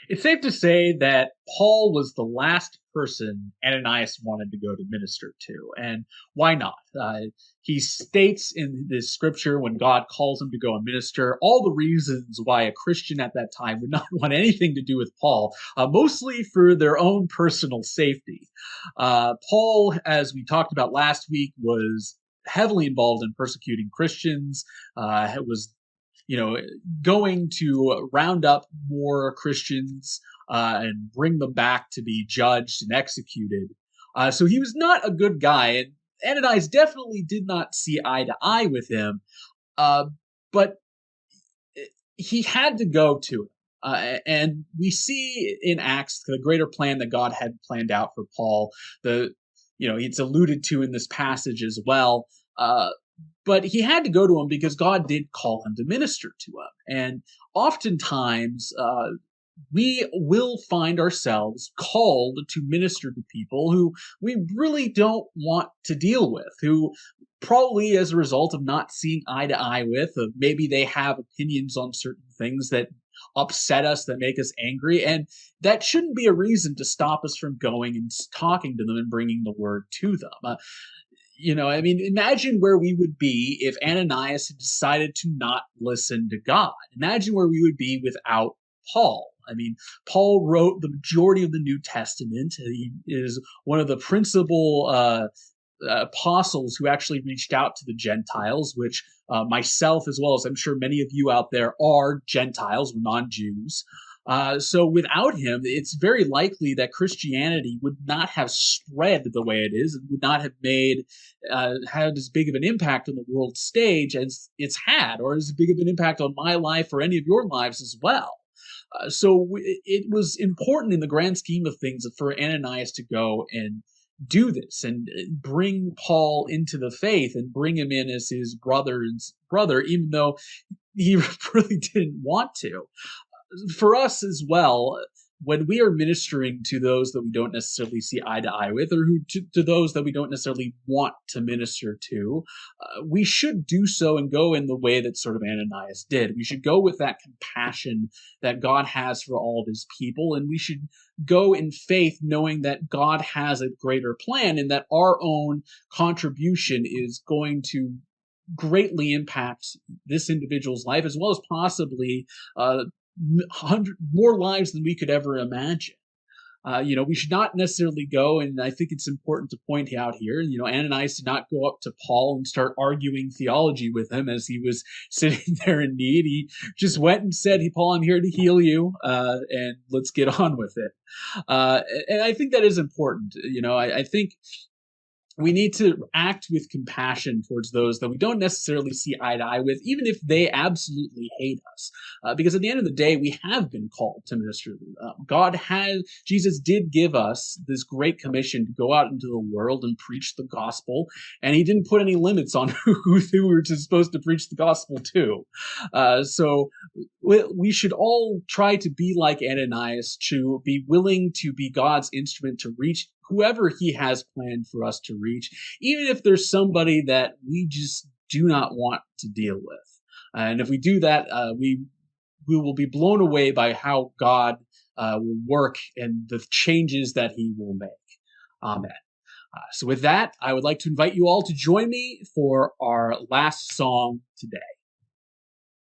It's safe to say that Paul was the last person Ananias wanted to go to minister to. And why not? He states in this scripture when God calls him to go and minister all the reasons why a Christian at that time would not want anything to do with Paul, mostly for their own personal safety. Paul, as we talked about last week, was heavily involved in persecuting Christians, was you know, going to round up more Christians and bring them back to be judged and executed. So he was not a good guy, and Ananias definitely did not see eye to eye with him. Uh, but he had to go to him. And we see in Acts the greater plan that God had planned out for Paul. It's alluded to in this passage as well. But he had to go to him because God did call him to minister to him. And oftentimes, we will find ourselves called to minister to people who we really don't want to deal with, who probably as a result of not seeing eye to eye with, maybe they have opinions on certain things that upset us, that make us angry. And that shouldn't be a reason to stop us from going and talking to them and bringing the word to them. Imagine where we would be if Ananias had decided to not listen to God. Imagine where we would be without Paul. Paul wrote the majority of the New Testament. He is one of the principal apostles who actually reached out to the Gentiles, which myself, as well as I'm sure many of you out there, are Gentiles, non-Jews. So without him, it's very likely that Christianity would not have spread the way it is, and would not have had as big of an impact on the world stage as it's had, or as big of an impact on my life or any of your lives as well. It was important in the grand scheme of things for Ananias to go and do this and bring Paul into the faith and bring him in as his brother, even though he really didn't want to. For us as well, when we are ministering to those that we don't necessarily see eye to eye with, or to those that we don't necessarily want to minister to, we should do so and go in the way that sort of Ananias did. We should go with that compassion that God has for all of his people, and we should go in faith knowing that God has a greater plan and that our own contribution is going to greatly impact this individual's life, as well as possibly 100 more lives than we could ever imagine. We should not necessarily go, and I think it's important to point out here, Ananias did not go up to Paul and start arguing theology with him as he was sitting there in need. He just went and said, "Hey, Paul, I'm here to heal you, and let's get on with it." And I think that is important. I think we need to act with compassion towards those that we don't necessarily see eye to eye with, even if they absolutely hate us. Because at the end of the day, we have been called to minister. Jesus did give us this great commission to go out into the world and preach the gospel, and he didn't put any limits on who we were supposed to preach the gospel to. So we should all try to be like Ananias, to be willing to be God's instrument to reach whoever he has planned for us to reach, even if there's somebody that we just do not want to deal with. And if we do that, we will be blown away by how God will work and the changes that he will make. Amen. So with that, I would like to invite you all to join me for our last song today.